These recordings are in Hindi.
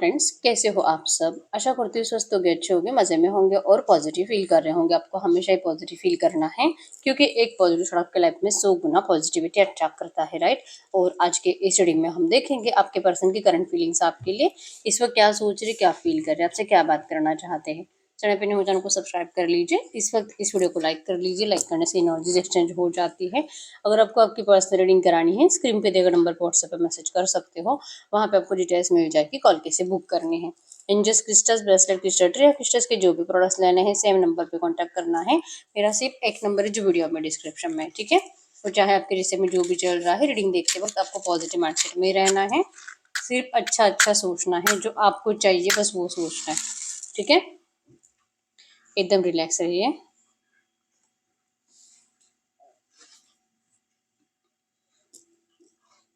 फ्रेंड्स, कैसे हो आप सब। आशा करती हूँ स्वस्थ होंगे, अच्छे होंगे, मज़े में होंगे और पॉजिटिव फील कर रहे होंगे। आपको हमेशा ही पॉजिटिव फील करना है क्योंकि एक पॉजिटिव थॉट आपके लाइफ में 100 गुना पॉजिटिविटी अट्रैक्ट करता है, राइट। और आज के इस रीडिंग में हम देखेंगे आपके पर्सन की करंट फीलिंग्स आपके लिए इस वक्त क्या सोच रहे, क्या फील कर रहे हैं, आपसे क्या बात करना चाहते हैं। चैनल पे न्यू चैनल को सब्सक्राइब कर लीजिए। इस वक्त इस वीडियो को लाइक कर लीजिए। लाइक करने से एनर्जीज एक्सचेंज हो जाती है। अगर आपको आपकी पर्सनल रीडिंग करानी है, स्क्रीन पे दिए गए नंबर पर व्हाट्सएप पे मैसेज कर सकते हो। वहाँ पे आपको डिटेल्स मिल जाएगी, कॉल कैसे बुक करनी है। इंजस क्रिस्टल्स, ब्रेसलेट, क्रिस्टल ट्री या क्रिस्टल्स के जो भी प्रोडक्ट्स लेने हैं सेम नंबर पे कांटेक्ट करना है। मेरा सिर्फ एक नंबर है जो वीडियो में डिस्क्रिप्शन में, ठीक है। और चाहे आपके रिश्ते में जो भी चल रहा है, रीडिंग देखते वक्त आपको पॉजिटिव माइंडसेट में रहना है। सिर्फ अच्छा अच्छा सोचना है, जो आपको चाहिए बस वो सोचना है, ठीक है। एकदम रिलैक्स रहिए।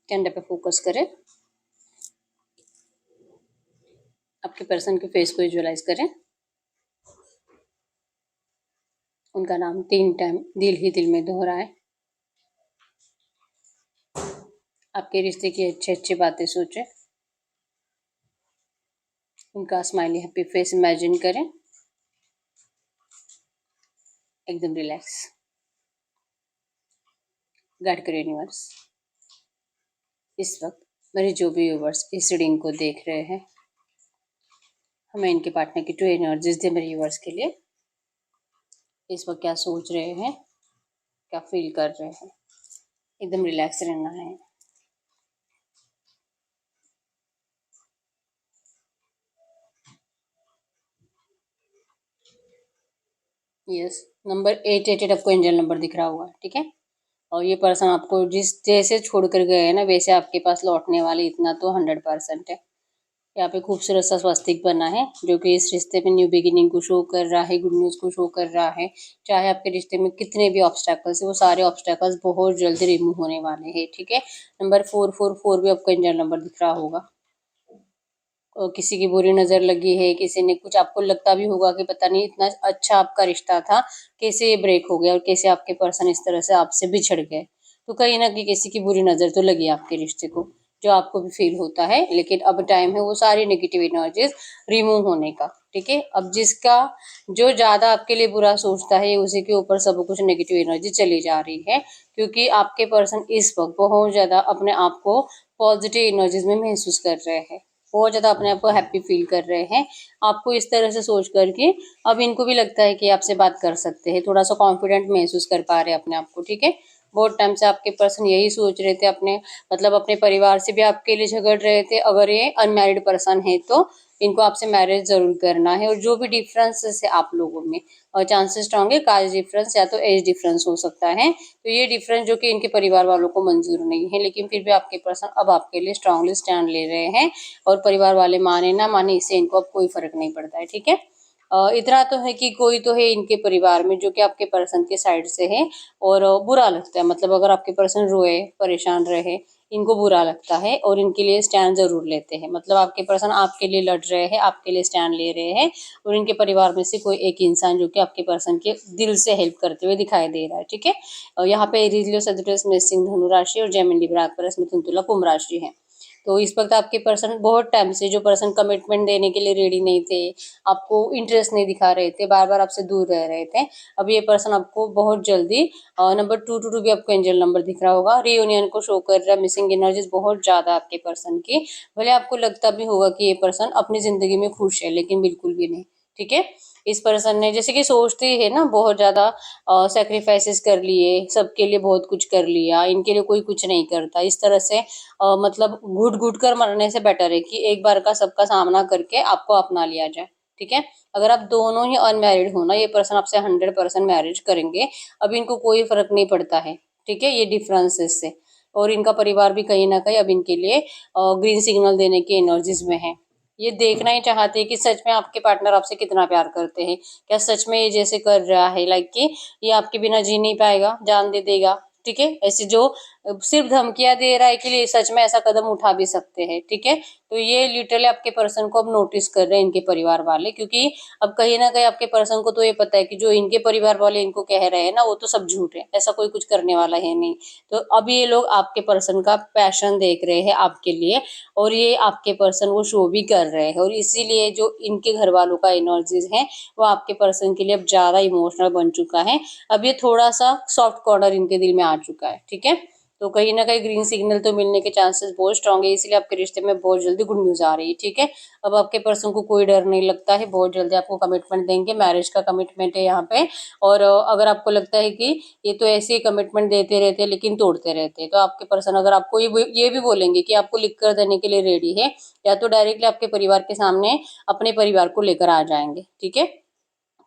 कैंडल पे फोकस करें। आपके पर्सन के फेस को विजुअलाइज करें। उनका नाम 3 टाइम दिल ही दिल में दोहराए। आपके रिश्ते की अच्छी अच्छी बातें सोचें। उनका स्माइली हैप्पी फेस इमेजिन करें। एकदम रिलैक्स। गाइड करें यूनिवर्स। इस वक्त मेरे जो भी व्यूवर्स इस रीडिंग को देख रहे हैं, हमें इनके पार्टनर की 2 एनर्जीज दे मेरे व्यूवर्स के लिए। इस वक्त क्या सोच रहे हैं, क्या फील कर रहे हैं। एकदम रिलैक्स रहना है। यस, नंबर 888 आपको एंजल नंबर दिख रहा होगा, ठीक है। और ये पर्सन आपको जिस जैसे छोड़कर गए हैं ना, वैसे आपके पास लौटने वाले, इतना तो 100% है। यहाँ पे खूबसूरत सा स्वस्तिक बना है जो कि इस रिश्ते में न्यू बिगिनिंग को शो कर रहा है, गुड न्यूज़ को शो कर रहा है। चाहे आपके रिश्ते में कितने भी ऑब्स्टैकल्स है, वो सारे ऑब्स्टैकल्स बहुत जल्दी रिमूव होने वाले हैं, ठीक है। नंबर 444 भी आपको एंजल नंबर दिख रहा होगा। और किसी की बुरी नज़र लगी है, किसी ने कुछ, आपको लगता भी होगा कि पता नहीं इतना अच्छा आपका रिश्ता था, कैसे ये ब्रेक हो गया और कैसे आपके पर्सन इस तरह से आपसे बिछड़ गए। तो कहीं ना कहीं किसी की बुरी नज़र तो लगी आपके रिश्ते को, जो आपको भी फील होता है। लेकिन अब टाइम है वो सारी नेगेटिव एनर्जीज रिमूव होने का, ठीक है। अब जिसका जो ज़्यादा आपके लिए बुरा सोचता है, उसी के ऊपर सब कुछ नेगेटिव एनर्जी चली जा रही है, क्योंकि आपके पर्सन इस वक्त बहुत ज़्यादा अपने आप को पॉजिटिव एनर्जीज में महसूस कर रहे हैं। बहुत ज़्यादा अपने आप को हैप्पी फील कर रहे हैं, आपको इस तरह से सोच कर कि अब इनको भी लगता है कि आपसे बात कर सकते हैं। थोड़ा सा कॉन्फिडेंट महसूस कर पा रहे हैं अपने आप को, ठीक है। बहुत टाइम से आपके पर्सन यही सोच रहे थे, अपने मतलब अपने परिवार से भी आपके लिए झगड़ रहे थे। अगर ये अनमैरिड पर्सन है तो इनको आपसे मैरिज जरूर करना है। और जो भी डिफरेंसेस है आप लोगों में, और चांसेस स्ट्रॉन्ग है कास्ट डिफरेंस या तो एज डिफरेंस हो सकता है। तो ये डिफरेंस जो कि इनके परिवार वालों को मंजूर नहीं है, लेकिन फिर भी आपके पर्सन अब आपके लिए स्ट्रांगली स्टैंड ले रहे हैं। और परिवार वाले माने ना माने, इससे इनको अब कोई फर्क नहीं पड़ता है, ठीक है। इतना तो है कि कोई तो है इनके परिवार में जो कि आपके पर्सन के साइड से है, और बुरा लगता है। मतलब अगर आपके पर्सन रोए, परेशान रहे, इनको बुरा लगता है और इनके लिए स्टैंड जरूर लेते हैं। मतलब आपके पर्सन आपके लिए लड़ रहे हैं, आपके लिए स्टैंड ले रहे हैं। और इनके परिवार में से कोई एक इंसान जो कि आपके पर्सन के दिल से हेल्प करते हुए दिखाई दे रहा है, ठीक है। और यहाँ पे एरीज सजिटेरियस में सिंह धनु राशि और जेमिनी लिब्रा एक्वेरियस मिथुन तुला कुंभ राशि है। तो इस वक्त आपके पर्सन बहुत टाइम से, जो पर्सन कमिटमेंट देने के लिए रेडी नहीं थे, आपको इंटरेस्ट नहीं दिखा रहे थे, बार बार आपसे दूर रह रहे थे, अब ये पर्सन आपको बहुत जल्दी, नंबर 222 भी आपको एंजल नंबर दिख रहा होगा, रियूनियन को शो कर रहा है। मिसिंग एनर्जीज बहुत ज्यादा आपके पर्सन की। भले आपको लगता भी होगा कि ये पर्सन अपनी जिंदगी में खुश है, लेकिन बिल्कुल भी नहीं, ठीक है। इस पर्सन ने, जैसे कि सोचते है ना, बहुत ज्यादा सेक्रीफाइसेस कर लिए, सबके लिए बहुत कुछ कर लिया, इनके लिए कोई कुछ नहीं करता, इस तरह से मतलब घुट घुट कर मरने से बेटर है कि एक बार का सबका सामना करके आपको अपना लिया जाए, ठीक है। अगर आप दोनों ही अनमैरिड हो ना, ये पर्सन आपसे 100% मैरिज करेंगे। अब इनको कोई फर्क नहीं पड़ता है, ठीक है, ये डिफरेंसेस से। और इनका परिवार भी कहीं ना कहीं अब इनके लिए ग्रीन सिग्नल देने की एनर्जीज में है। ये देखना ही चाहते हैं कि सच में आपके पार्टनर आपसे कितना प्यार करते हैं। क्या सच में ये जैसे कर रहा है, लाइक कि ये आपके बिना जी नहीं पाएगा, जान दे देगा, ठीक है। ऐसे जो सिर्फ धमकियां दे रहा है कि ये सच में ऐसा कदम उठा भी सकते हैं, ठीक है। तो ये लिटरली आपके पर्सन को अब नोटिस कर रहे हैं इनके परिवार वाले, क्योंकि अब कहीं ना कहीं आपके पर्सन को तो ये पता है कि जो इनके परिवार वाले इनको कह रहे हैं ना, वो तो सब झूठ है, ऐसा कोई कुछ करने वाला है नहीं। तो अब ये लोग आपके पर्सन का पैशन देख रहे हैं आपके लिए, और ये आपके पर्सन वो शो भी कर रहे हैं, और इसीलिए जो इनके घर वालों का एनर्जीज है वो आपके पर्सन के लिए अब ज्यादा इमोशनल बन चुका है। अब ये थोड़ा सा सॉफ्ट कॉर्नर इनके दिल में आ चुका है, ठीक है। तो कहीं ना कहीं ग्रीन सिग्नल तो मिलने के चांसेस बहुत स्ट्रांग है, इसलिए आपके रिश्ते में बहुत जल्दी गुड न्यूज आ रही है, ठीक है। अब आपके पर्सन को कोई डर नहीं लगता है, बहुत जल्दी आपको कमिटमेंट देंगे, मैरिज का कमिटमेंट है यहाँ पे। और अगर आपको लगता है कि ये तो ऐसे ही कमिटमेंट देते रहते हैं लेकिन तोड़ते रहते हैं, तो आपके पर्सन अगर आपको ये भी बोलेंगे कि आपको लिख कर देने के लिए रेडी है, या तो डायरेक्टली आपके परिवार के सामने अपने परिवार को लेकर आ जाएंगे, ठीक है।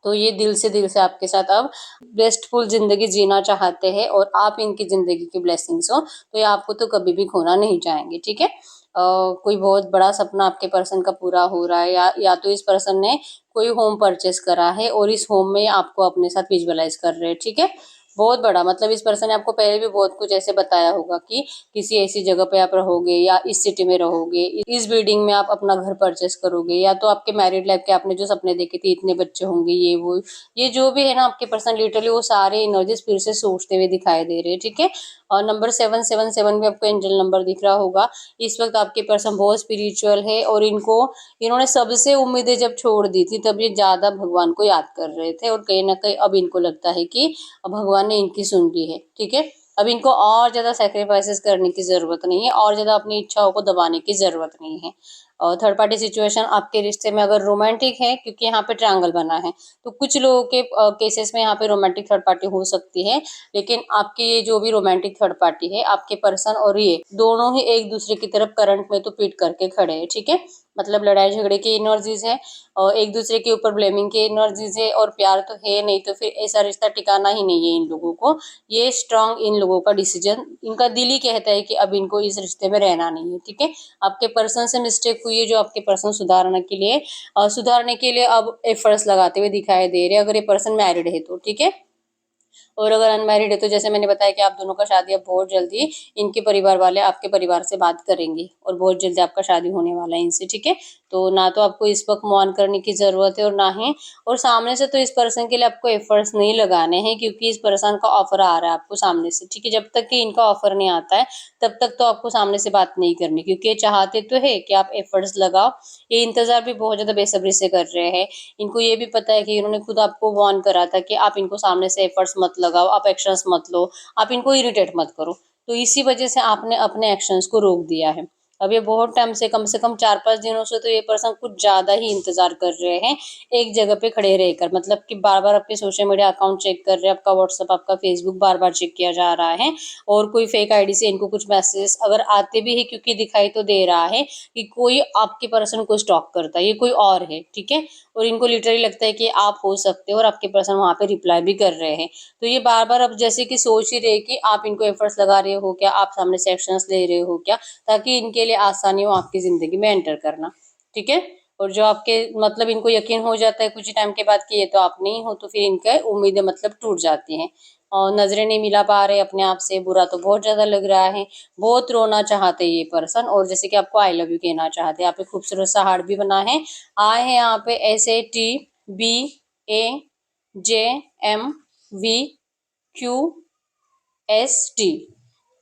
तो ये दिल से आपके साथ अब बेस्टफुल जिंदगी जीना चाहते हैं, और आप इनकी जिंदगी की ब्लेसिंग्स हो, तो ये आपको तो कभी भी खोना नहीं चाहेंगे, ठीक है। कोई बहुत बड़ा सपना आपके पर्सन का पूरा हो रहा है, या तो इस पर्सन ने कोई होम परचेस करा है और इस होम में आपको अपने साथ विजुअलाइज कर रहे हैं, ठीक है। बहुत बड़ा, मतलब इस पर्सन ने आपको पहले भी बहुत कुछ ऐसे बताया होगा कि किसी ऐसी जगह पे आप रहोगे, या इस सिटी में रहोगे, इस बिल्डिंग में आप अपना घर परचेस करोगे, या तो आपके मैरिड लाइफ के आपने जो सपने देखे थे, इतने बच्चे होंगे, ये वो, ये जो भी है ना आपके पर्सन लिटरली वो सारे एनर्जीज फिर से सोचते हुए दिखाई दे रहे हैं, ठीक है। और नंबर 777 भी आपको एंजल नंबर दिख रहा होगा। इस वक्त आपके पर्सन बहुत स्पिरिचुअल है, और इन्होंने सबसे उम्मीदें जब छोड़ दी थी तब ये ज्यादा भगवान को याद कर रहे थे, और कहीं ना कहीं अब इनको लगता है कि भगवान ने इनकी सुन ली है, ठीक है। अब इनको और ज्यादा सेक्रीफाइसेस करने की जरूरत नहीं है, और ज्यादा अपनी इच्छाओं को दबाने की जरूरत नहीं है। और थर्ड पार्टी सिचुएशन आपके रिश्ते में अगर रोमांटिक है, क्योंकि यहाँ पे ट्रायंगल बना है, तो कुछ लोगों के केसेस में यहाँ पे रोमांटिक थर्ड पार्टी हो सकती है, लेकिन आपके ये जो भी रोमांटिक थर्ड पार्टी है, आपके पर्सन और ये दोनों ही एक दूसरे की तरफ करंट में तो पीट करके खड़े हैं, ठीक है। मतलब लड़ाई झगड़े की एनर्जीज है, और एक दूसरे के ऊपर ब्लेमिंग की एनर्जीज है, और प्यार तो है नहीं, तो फिर ऐसा रिश्ता टिकाना ही नहीं है इन लोगों को। ये स्ट्रांग इन लोगों का डिसीजन, इनका दिल ही कहता है कि अब इनको इस रिश्ते में रहना नहीं है, ठीक है। आपके पर्सन से मिस्टेक हुई है, जो आपके पर्सन सुधारने के लिए अब एफर्ट्स लगाते हुए दिखाई दे रहे हैं, अगर ये पर्सन मैरिड है तो, ठीक है। और अगर अनमैरिड है तो जैसे मैंने बताया कि आप दोनों का शादी अब बहुत जल्दी इनके परिवार वाले आपके परिवार से बात करेंगे, और बहुत जल्दी आपका शादी होने वाला है इनसे, ठीक है। तो ना तो आपको इस वक्त मूव ऑन करने की जरूरत है, और ना ही, और सामने से तो इस पर्सन के लिए आपको एफर्ट्स नहीं लगाने हैं, क्योंकि इस पर्सन का ऑफर आ रहा है आपको सामने से, ठीक है। जब तक कि इनका ऑफर नहीं आता है तब तक तो आपको सामने से बात नहीं करनी, क्योंकि ये चाहते तो है कि आप एफर्ट्स लगाओ, ये इंतजार भी बहुत ज्यादा बेसब्री से कर रहे हैं। इनको ये भी पता है कि इन्होंने खुद आपको वार्न करा था कि आप इनको सामने से एफर्ट्स मत लगाओ, आप एक्शंस मत लो, आप इनको इरिटेट मत करो, तो इसी वजह से आपने अपने एक्शंस को रोक दिया है। अब ये बहुत टाइम से, कम 4-5 दिनों से तो ये पर्सन कुछ ज्यादा ही इंतजार कर रहे हैं एक जगह पे खड़े रहकर, मतलब कि बार बार आपके सोशल मीडिया अकाउंट चेक कर रहे हैं, आपका व्हाट्सएप, आपका फेसबुक बार बार चेक किया जा रहा है, और कोई फेक आईडी से इनको कुछ मैसेज अगर आते भी है, क्योंकि दिखाई तो दे रहा है कि कोई आपके पर्सन को स्टॉक करता है, ये कोई और है, ठीक है। और इनको लिटरली लगता है कि आप हो सकते हो, और आपके पर्सन वहां पे रिप्लाई भी कर रहे हैं। तो ये बार बार अब जैसे कि सोच ही रहे कि आप इनको एफर्ट्स लगा रहे हो क्या, आप सामने से एक्शंस ले रहे हो क्या, ताकि इनके लिए आसानी हो आपकी जिंदगी में एंटर करना, ठीक है। और जो आपके, मतलब इनको यकीन हो जाता है कुछ ही टाइम के बाद कि ये तो आप नहीं हो, तो फिर इनके उम्मीदें मतलब टूट जाती हैं, और नजरें नहीं मिला पा रहे अपने आप से, बुरा तो बहुत ज्यादा लग रहा है, बहुत रोना चाहते हैं ये पर्सन, और जैसे कि आपको आई लव यू कहना चाहते हैं। यहाँ पे खूबसूरत सा हार्ट भी बना है, आए हैं यहाँ पे SATBAMVQST,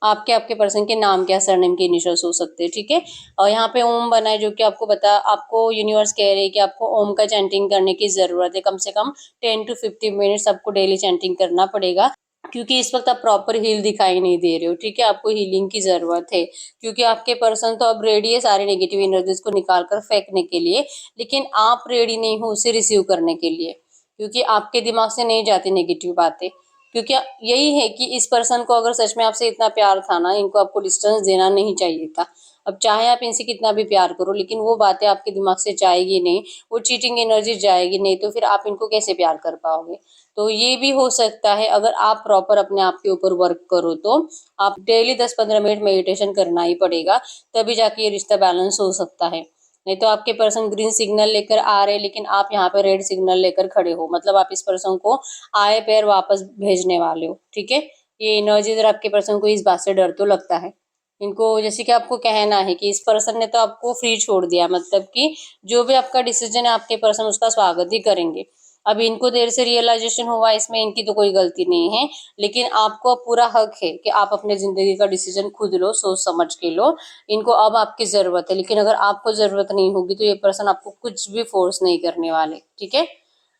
आपके पर्सन के नाम क्या सरनेम के इनिशियल्स हो सकते हैं, ठीक है। और यहाँ पे ओम बना है, जो कि आपको यूनिवर्स कह रही है कि आपको ओम का चैंटिंग करने की जरूरत है, कम से कम 10 to 15 मिनट्स आपको डेली चैंटिंग करना पड़ेगा, क्योंकि इस वक्त आप प्रॉपर हील दिखाई नहीं दे रहे हो, ठीक है। आपको हीलिंग की जरूरत है, क्योंकि आपके पर्सन तो अब रेडी है सारी नेगेटिव एनर्जीज को निकाल कर फेंकने के लिए, लेकिन आप रेडी नहीं हो उसे रिसीव करने के लिए, क्योंकि आपके दिमाग से नहीं जाती नेगेटिव बातें, क्योंकि यही है कि इस पर्सन को अगर सच में आपसे इतना प्यार था ना, इनको आपको डिस्टेंस देना नहीं चाहिए था। अब चाहे आप इनसे कितना भी प्यार करो, लेकिन वो बातें आपके दिमाग से जाएगी नहीं, वो चीटिंग एनर्जी जाएगी नहीं, तो फिर आप इनको कैसे प्यार कर पाओगे। तो ये भी हो सकता है, अगर आप प्रॉपर अपने आप के ऊपर वर्क करो, तो आप डेली 10-15 मिनट मेडिटेशन करना ही पड़ेगा, तभी जाके ये रिश्ता बैलेंस हो सकता है। नहीं तो आपके पर्सन ग्रीन सिग्नल लेकर आ रहे, लेकिन आप यहाँ पे रेड सिग्नल लेकर खड़े हो, मतलब आप इस पर्सन को आए पैर वापस भेजने वाले हो, ठीक है। ये एनर्जीज और आपके पर्सन को इस बात से डर तो लगता है। इनको जैसे कि आपको कहना है कि इस पर्सन ने तो आपको फ्री छोड़ दिया, मतलब कि जो भी आपका डिसीजन है आपके पर्सन उसका स्वागत ही करेंगे। अब इनको देर से रियलाइजेशन हुआ, इसमें इनकी तो कोई गलती नहीं है, लेकिन आपको पूरा हक है कि आप अपने जिंदगी का डिसीजन खुद लो, सोच समझ के लो। इनको अब आपकी जरूरत है, लेकिन अगर आपको जरूरत नहीं होगी तो ये पर्सन आपको कुछ भी फोर्स नहीं करने वाले, ठीक है।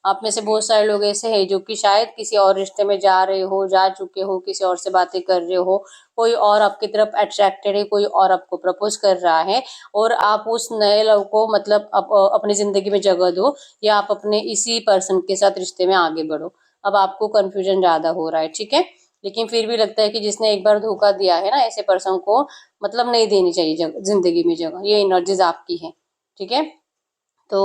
आप में से बहुत सारे लोग ऐसे हैं जो कि शायद किसी और रिश्ते में जा रहे हो, जा चुके हो, किसी और से बातें कर रहे हो, कोई और आपकी तरफ अट्रैक्टेड है, कोई और आपको प्रपोज कर रहा है, और आप उस नए लव को मतलब अपनी जिंदगी में जगह दो, या आप अपने इसी पर्सन के साथ रिश्ते में आगे बढ़ो। अब आपको कंफ्यूजन ज्यादा हो रहा है, ठीक है। लेकिन फिर भी लगता है कि जिसने एक बार धोखा दिया है ना, ऐसे पर्सन को मतलब नहीं देनी चाहिए जिंदगी में जगह। ये एनर्जीज आपकी है, ठीक है। तो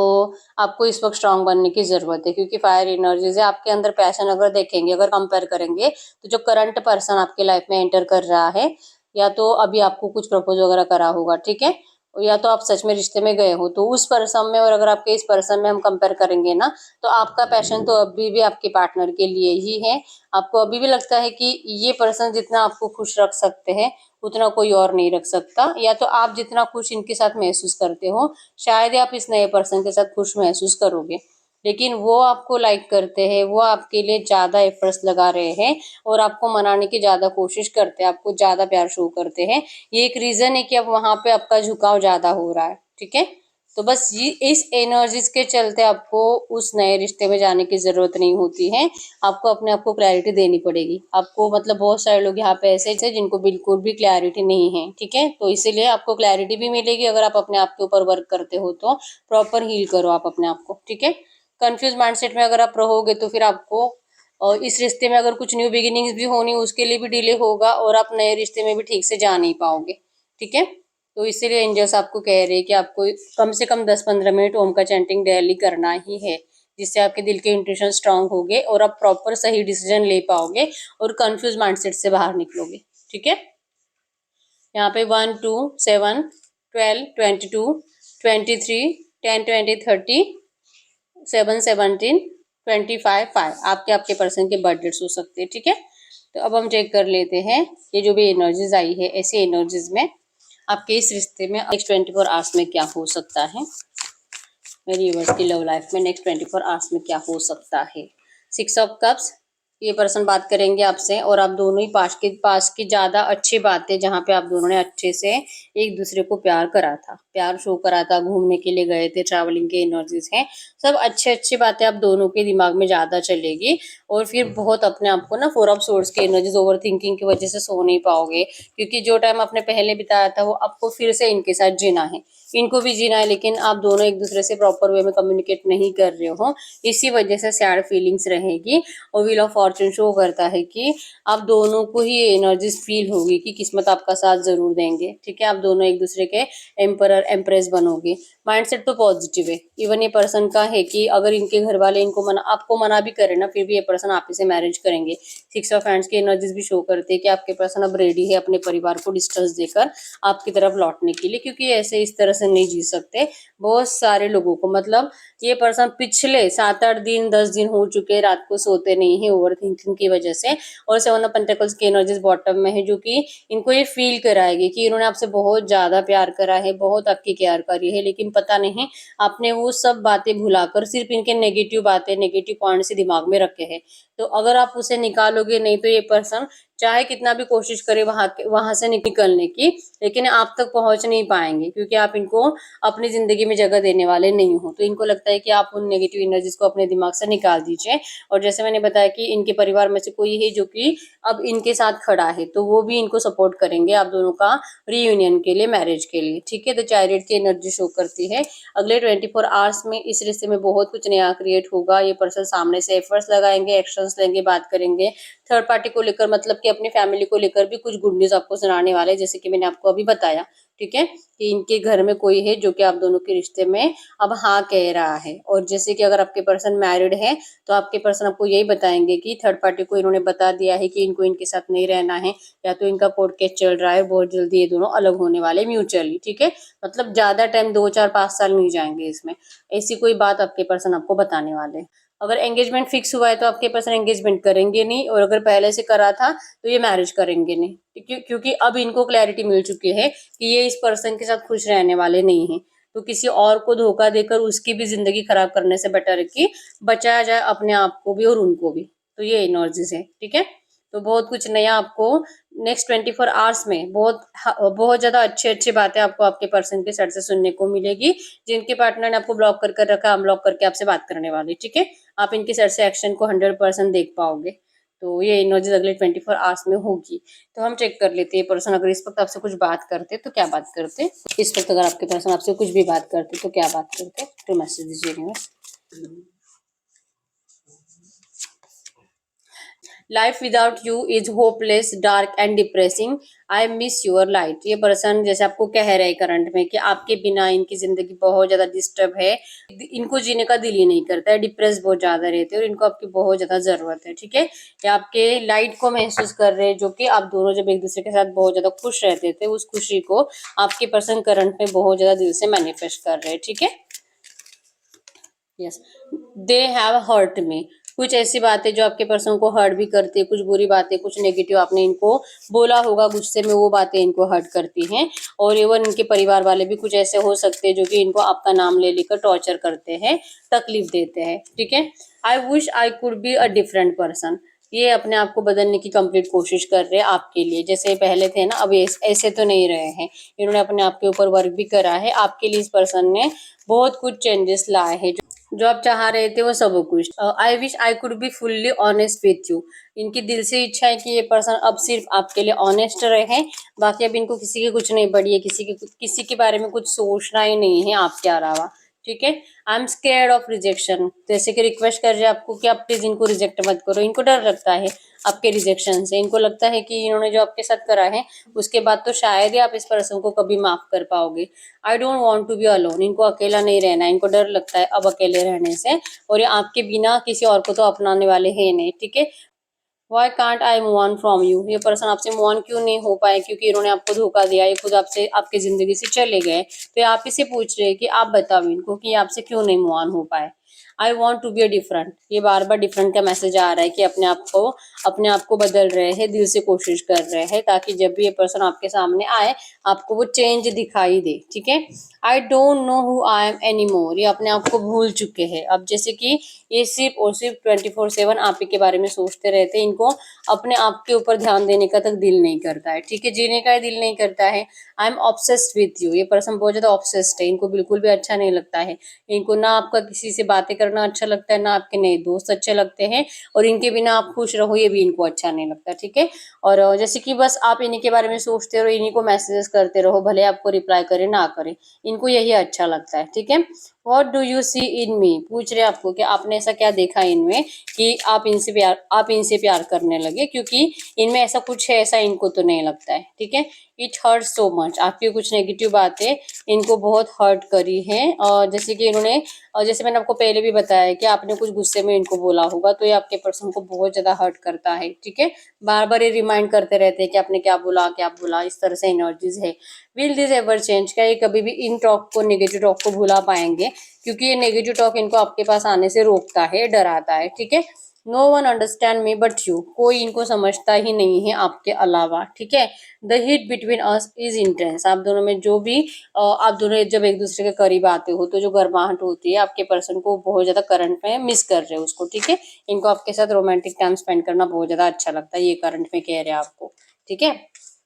आपको इस वक्त स्ट्रांग बनने की जरूरत है, क्योंकि फायर एनर्जीज है आपके अंदर। पैशन अगर देखेंगे, अगर कंपेयर करेंगे, तो जो करंट पर्सन आपके लाइफ में एंटर कर रहा है, या तो अभी आपको कुछ प्रपोज वगैरह करा होगा, ठीक है, या तो आप सच में रिश्ते में गए हो, तो उस पर्सन में और अगर आपके इस पर्सन में हम कंपेयर करेंगे ना, तो आपका पैशन तो अभी भी आपके पार्टनर के लिए ही है। आपको अभी भी लगता है कि ये पर्सन जितना आपको खुश रख सकते हैं उतना कोई और नहीं रख सकता, या तो आप जितना खुश इनके साथ महसूस करते हो शायद ही आप इस नए पर्सन के साथ खुश महसूस करोगे। लेकिन वो आपको लाइक करते हैं, वो आपके लिए ज्यादा एफर्ट्स लगा रहे हैं, और आपको मनाने की ज्यादा कोशिश करते हैं, आपको ज्यादा प्यार शो करते हैं। ये एक रीजन है कि अब वहां पे आपका झुकाव ज्यादा हो रहा है, ठीक है। तो बस ये इस एनर्जीज के चलते आपको उस नए रिश्ते में जाने की जरूरत नहीं होती है। आपको अपने आप को क्लैरिटी देनी पड़ेगी। आपको मतलब बहुत सारे लोग यहाँ पे ऐसे हैं जिनको बिल्कुल भी क्लैरिटी नहीं है, ठीक है। तो इसीलिए आपको क्लैरिटी भी मिलेगी अगर आप अपने आप के ऊपर वर्क करते हो, तो प्रॉपर हील करो आप अपने आप को, ठीक है। कंफ्यूज माइंडसेट में अगर आप रहोगे तो फिर आपको और इस रिश्ते में अगर कुछ न्यू बिगिनिंग्स भी होनी उसके लिए भी डिले होगा, और आप नए रिश्ते में भी ठीक से जा नहीं पाओगे, ठीक है। तो इसीलिए एंजल्स आपको कह रहे हैं कि आपको कम से कम 10-15 मिनट ओम का चैंटिंग डेली करना ही है, जिससे आपके दिल के इंट्यूशन स्ट्रांग होगे और आप प्रॉपर सही डिसीजन ले पाओगे और कंफ्यूज माइंडसेट से बाहर निकलोगे, ठीक है। यहाँ पे 1, 2, 7, 12, 22, 23, 10, 20, 30, 7, 17, 25, 5 आपके आपके पर्सन के बर्थ डेट्स हो सकते हैं, ठीक है। तो अब हम चेक कर लेते हैं ये जो भी एनर्जीज आई है, ऐसी एनर्जीज में आपके इस रिश्ते में नेक्स्ट 24 आवर्स में क्या हो सकता है। मेरी यूनिवर्स की लव लाइफ में नेक्स्ट 24 आवर्स में क्या हो सकता है। 6 ऑफ कप्स, ये पर्सन बात करेंगे आपसे, और आप दोनों ही पास की ज्यादा अच्छी बातें जहाँ पे आप दोनों ने अच्छे से एक दूसरे को प्यार करा था, प्यार शो करा था, घूमने के लिए गए थे, ट्रैवलिंग के एनर्जीज हैं, सब अच्छी अच्छी बातें आप दोनों के दिमाग में ज्यादा चलेगी। और फिर बहुत अपने आप को ना 4 ऑफ सोर्ड्स की एनर्जीज, ओवर थिंकिंग की वजह से सो नहीं पाओगे, क्योंकि जो टाइम आपने पहले बिताया था वो आपको फिर से इनके साथ जीना है, इनको भी जीना है, लेकिन आप दोनों एक दूसरे से प्रॉपर वे में कम्युनिकेट नहीं कर रहे हो, इसी वजह से सैड फीलिंग्स रहेगी। और व्हील ऑफ फॉर्चून शो करता है कि आप दोनों को ही एनर्जीज फील होगी कि किस्मत आपका साथ जरूर देंगे, ठीक है। आप दोनों एक दूसरे के एम्परर एम्प्रेस बनोगे। माइंडसेट तो पॉजिटिव है। इवन ये पर्सन का है कि अगर इनके घर वाले इनको आपको मना भी करे ना, फिर भी ये पर्सन आप ही से मैरिज करेंगे। 6 ऑफ हैंड्स की एनर्जीज भी शो करते हैं कि आपके पर्सन अब रेडी है अपने परिवार को डिस्टेंस देकर आपकी तरफ लौटने के लिए, क्योंकि ऐसे इस तरह से नहीं जी सकते। बहुत सारे लोगों को मतलब ये पर्सन पिछले 7-8 दिन 10 दिन हो चुके रात को सोते नहीं है ओवर थिंकिंग की वजह से। और 7 ऑफ पेंटिकल्स की एनर्जीज बॉटम में है, जो कि इनको ये फील कराएगी कि इन्होंने आपसे बहुत ज्यादा प्यार करा है, बहुत आपकी केयर करी है, लेकिन पता नहीं आपने वो सब बातें भुलाकर सिर्फ इनके नेगेटिव बातें, नेगेटिव पॉइंट से दिमाग में रखे हैं। तो अगर आप उसे निकालोगे नहीं, तो ये पर्सन चाहे कितना भी कोशिश करे वहां से निकलने की, लेकिन आप तक पहुंच नहीं पाएंगे, क्योंकि आप इनको अपनी जिंदगी में जगह देने वाले नहीं हो। तो इनको लगता है कि आप उन नेगेटिव एनर्जीज को अपने दिमाग से निकाल दीजिए। और जैसे मैंने बताया कि इनके परिवार में से कोई है जो कि अब इनके साथ खड़ा है, तो वो भी इनको सपोर्ट करेंगे आप दोनों का रीयूनियन के लिए, मैरिज के लिए, ठीक है। तो चैरियट की एनर्जी शो करती है अगले 24 आवर्स में इस रिश्ते में बहुत कुछ नया क्रिएट होगा। ये पर्सन सामने से एफर्ट्स लगाएंगे, एक्शंस लेंगे, बात करेंगे। थर्ड पार्टी को लेकर मतलब कि अपनी फैमिली को लेकर भी कुछ गुड न्यूज आपको सुनाने वाले हैं, जैसे कि मैंने आपको अभी बताया, ठीक है, कि इनके घर में कोई है जो कि आप दोनों के रिश्ते में अब हाँ कह रहा है। और जैसे कि अगर आपके पर्सन मैरिड है, तो आपके पर्सन आपको यही बताएंगे कि थर्ड पार्टी को इन्होंने बता दिया है कि इनको इनके साथ नहीं रहना है, या तो इनका कोर्ट केस चल रहा है, बहुत जल्दी ये दोनों अलग होने वाले म्यूचुअली, ठीक है। मतलब ज्यादा टाइम 2, 4, 5 साल नहीं जाएंगे इसमें, ऐसी कोई बात आपके पर्सन आपको बताने वाले। अगर एंगेजमेंट फिक्स हुआ है तो आपके पर्सन एंगेजमेंट करेंगे नहीं, और अगर पहले से करा था तो ये मैरिज करेंगे नहीं, क्योंकि अब इनको क्लैरिटी मिल चुकी है कि ये इस पर्सन के साथ खुश रहने वाले नहीं हैं। तो किसी और को धोखा देकर उसकी भी जिंदगी खराब करने से बेटर है कि बचाया जाए अपने आप को भी और उनको भी। तो ये एनर्जीज है, ठीक है। तो बहुत कुछ नया आपको नेक्स्ट 24 आवर्स में बहुत ज्यादा अच्छे अच्छे बातें आपको आपके पर्सन के साइड से सुनने को मिलेगी। जिनके पार्टनर ने आपको ब्लॉक कर कर रखा, अनब्लॉक करके आपसे बात करने वाले, ठीक है। आप इनके साइड से एक्शन को 100% देख पाओगे। तो ये एनर्जीज अगले 24 आवर्स में होगी। तो हम चेक कर लेते हैं पर्सन अगर इस वक्त आपसे कुछ बात करते तो क्या बात करते, इस वक्त अगर आपके पर्सन आपसे कुछ भी बात करते तो क्या बात करते, तो मैसेज दीजिए universe. Life without you is hopeless, dark and depressing, I miss your light. ये पर्सन जैसे आपको कह रहे हैं करंट में कि आपके बिना इनकी जिंदगी बहुत ज्यादा डिस्टर्ब है, इनको जीने का दिल ही नहीं करता है, डिप्रेस बहुत ज्यादा रहते हैं और इनको आपकी बहुत ज्यादा जरूरत है, ठीक है। ये आपके लाइट को महसूस कर रहे हैं, जो कि आप दोनों जब एक दूसरे के साथ बहुत ज्यादा खुश रहते थे, उस खुशी को आपके पर्सन करंट में बहुत ज्यादा दिल से मैनिफेस्ट कर रहे हैं, ठीक है। Yes, they have hurt me. कुछ ऐसी बातें जो आपके पर्सन को हर्ट भी करती है, कुछ बुरी बातें, कुछ नेगेटिव आपने इनको बोला होगा गुस्से में, वो बातें इनको हर्ट करती हैं। और इवन इनके परिवार वाले भी कुछ ऐसे हो सकते हैं जो कि इनको आपका नाम ले लेकर टॉर्चर करते हैं, तकलीफ देते हैं, ठीक है। I wish I could be a different person. ये अपने आप को बदलने की कंप्लीट कोशिश कर रहे हैं आपके लिए, जैसे पहले थे ना, अब ऐसे तो नहीं रहे हैं। इन्होंने अपने आप के ऊपर वर्क भी करा है, आपके लिए इस पर्सन ने बहुत कुछ चेंजेस लाए हैं, जो आप चाह रहे थे वो सब कुछ। I wish I could be fully honest with you. इनकी दिल से इच्छा है कि ये पर्सन अब सिर्फ आपके लिए ऑनेस्ट रहे, बाकी अब इनको किसी की कुछ नहीं पड़ी है, किसी के बारे में कुछ सोचना ही नहीं है आपके अलावा, ठीक है। I am scared of rejection, जैसे कि रिक्वेस्ट कर रहे हैं आपको कि आप प्लीज इनको रिजेक्ट मत करो। इनको डर लगता है आपके रिजेक्शन से, इनको लगता है कि इन्होंने जो आपके साथ करा है उसके बाद तो शायद ही आप इस पर्सन को कभी माफ कर पाओगे। I don't want to be alone, इनको अकेला नहीं रहना, इनको डर लगता है अब अकेले रहने से, और ये आपके बिना किसी और को तो अपनाने वाले हैं नहीं, ठीक है। Why can't I move on from you, ये पर्सन आपसे मूव ऑन क्यों नहीं हो पाए, क्योंकि इन्होंने आपको धोखा दिया, ये खुद आपसे आपकी जिंदगी से चले गए। तो ये आप ही से पूछ रहे हैं कि आप बताओ इनको कि ये आपसे क्यों नहीं मूव ऑन हो पाए। I want to be a different, ये बार बार डिफरेंट का मैसेज आ रहा है कि अपने आप को बदल रहे हैं, दिल से कोशिश कर रहे हैं, ताकि जब भी ये पर्सन आपके सामने आए आपको वो चेंज दिखाई दे, ठीक है। I don't know who I am any more, ये अपने आप को भूल चुके हैं अब, जैसे कि ये सिर्फ और सिर्फ 24/7 आप ही के बारे में सोचते रहते हैं। इनको अपने आप के ऊपर ध्यान देने का तक दिल नहीं करता है, ठीक है, जीने का दिल नहीं करता है। I am obsessed with you, ये पर्सन बहुत ज्यादा ऑब्सेस्ड है, इनको बिल्कुल भी अच्छा नहीं लगता है। इनको ना आपका किसी से बातें करना अच्छा लगता है, ना आपके नए दोस्त अच्छे लगते हैं, और इनके बिना आप खुश रहो ये भी इनको अच्छा नहीं लगता, ठीक है। और जैसे कि बस आप इन्हीं के बारे में सोचते रहो, इन्हीं को मैसेजेस करते रहो, भले आपको रिप्लाई करे ना करे, इनको यही अच्छा लगता है, ठीक है। वॉट डू यू सी इन मी, पूछ रहे आपको कि आपने ऐसा क्या देखा इनमें कि आप इनसे प्यार करने लगे, क्योंकि इनमें ऐसा कुछ है ऐसा इनको तो नहीं लगता है, ठीक है। इट हर्ट सो मच, आपकी कुछ नेगेटिव बातें इनको बहुत हर्ट करी है। और जैसे कि इन्होंने, और जैसे मैंने आपको पहले भी बताया कि आपने कुछ गुस्से में इनको बोला होगा, तो ये आपके पर्सन को बहुत ज्यादा हर्ट करता है, ठीक है। बार बार ये रिमाइंड करते रहते हैं कि आपने क्या बोला, इस तरह से एनर्जीज है। विल दिस एवर चेंज, क्या ये कभी भी इन टॉक को, नेगेटिव टॉक को भुला पाएंगे, क्योंकि ये नेगेटिव टॉक इनको आपके पास आने से रोकता है, डराता है, ठीक है। No one understand me but you, कोई इनको समझता ही नहीं है आपके अलावा, ठीक है। The hit between us is intense, आप दोनों में जो भी आप दोनों जब एक दूसरे के करीब आते हो तो जो गर्माहट होती है, आपके पर्सन को बहुत ज्यादा करंट में मिस कर रहे हो उसको, ठीक है। इनको आपके साथ रोमांटिक टाइम स्पेंड करना बहुत ज्यादा अच्छा लगता है, ये करंट में कह रहे हैं आपको, ठीक है।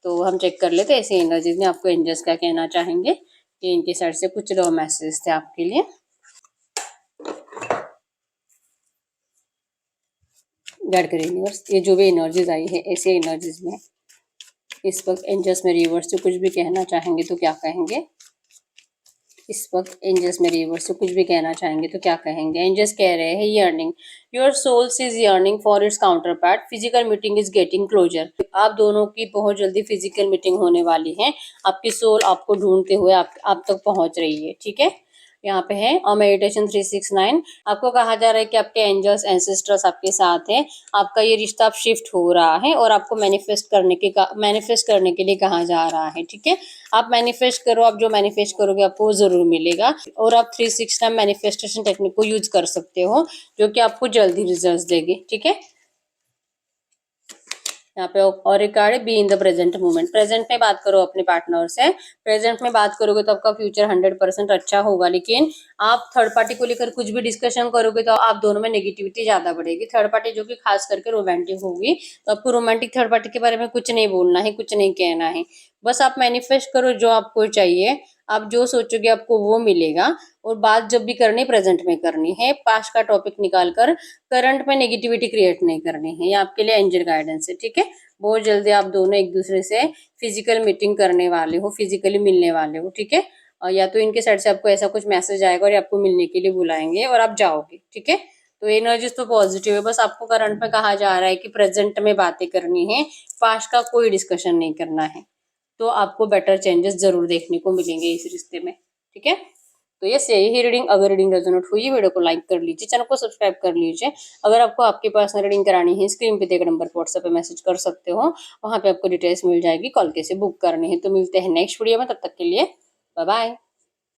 तो हम चेक कर लेते हैं ऐसे एनर्जीज में आपको एंजल्स क्या कहना चाहेंगे, कि इनकी साइड से कुछ लो मैसेज थे आपके लिए। गाइड करें यूनिवर्स, ये जो भी एनर्जीज आई है ऐसे एनर्जीज में इस वक्त एंजल्स में रिवर्स से कुछ भी कहना चाहेंगे तो क्या कहेंगे, इस वक्त एंजल्स में रिवर्स से कुछ भी कहना चाहेंगे तो क्या कहेंगे। एंजल्स कह रहे हैं yearning, your souls is yearning for its counterpart, physical meeting is getting closer, आप दोनों की बहुत जल्दी फिजिकल मीटिंग होने वाली है, आपकी सोल आपको ढूंढते हुए आप तक पहुंच रही है, ठीक है। यहाँ पे है और मेडिटेशन 369 आपको कहा जा रहा है कि आपके एंजल्स एंसेस्टर्स आपके साथ है, आपका ये रिश्ता अब शिफ्ट हो रहा है और आपको मैनिफेस्ट करने के लिए कहा जा रहा है। ठीक है, आप मैनिफेस्ट करो, आप जो मैनिफेस्ट करोगे आपको वो जरूर मिलेगा। और आप 369 मैनिफेस्टेशन टेक्निक को यूज कर सकते हो जो कि आपको जल्दी रिजल्ट देगी। ठीक है, यहाँ पे और एक कार्ड है be in the present moment. Present में बात करो अपने पार्टनर से, प्रेजेंट में बात करोगे तो आपका फ्यूचर 100% अच्छा होगा। लेकिन आप थर्ड पार्टी को लेकर कुछ भी डिस्कशन करोगे तो आप दोनों में नेगेटिविटी ज्यादा बढ़ेगी। थर्ड पार्टी जो कि खास करके रोमांटिक होगी, तो आपको रोमांटिक थर्ड पार्टी के बारे में कुछ नहीं बोलना है, कुछ नहीं कहना है। बस आप मैनिफेस्ट करो जो आपको चाहिए, आप जो सोचोगे आपको वो मिलेगा। और बात जब भी करनी प्रेजेंट में करनी है, पास्ट का टॉपिक निकाल कर करंट में नेगेटिविटी क्रिएट नहीं करनी है। ये आपके लिए एंजल गाइडेंस है। ठीक है, बहुत जल्दी आप दोनों एक दूसरे से फिजिकल मीटिंग करने वाले हो, फिजिकली मिलने वाले हो। ठीक है, और या तो इनके साइड से आपको ऐसा कुछ मैसेज आएगा और ये आपको मिलने के लिए बुलाएंगे और आप जाओगे। ठीक है, तो एनर्जीज तो पॉजिटिव है। बस आपको करंट में कहा जा रहा है कि प्रेजेंट में बातें करनी है, पास्ट का कोई डिस्कशन नहीं करना है। तो आपको बेटर चेंजेस जरूर देखने को मिलेंगे इस रिश्ते में। ठीक है, तो यही ही रीडिंग। अगर रीडिंग रेजोनेट हुई, वीडियो को लाइक कर लीजिए, चैनल को सब्सक्राइब कर लीजिए। अगर आपको आपके पर्सनल रीडिंग करानी है, स्क्रीन पे देकर नंबर पर व्हाट्सएप पे मैसेज कर सकते हो, वहां पे आपको डिटेल्स मिल जाएगी, कॉल कैसे बुक करनी है। तो मिलते हैं नेक्स्ट वीडियो में, तब तक के लिए बाय बाय।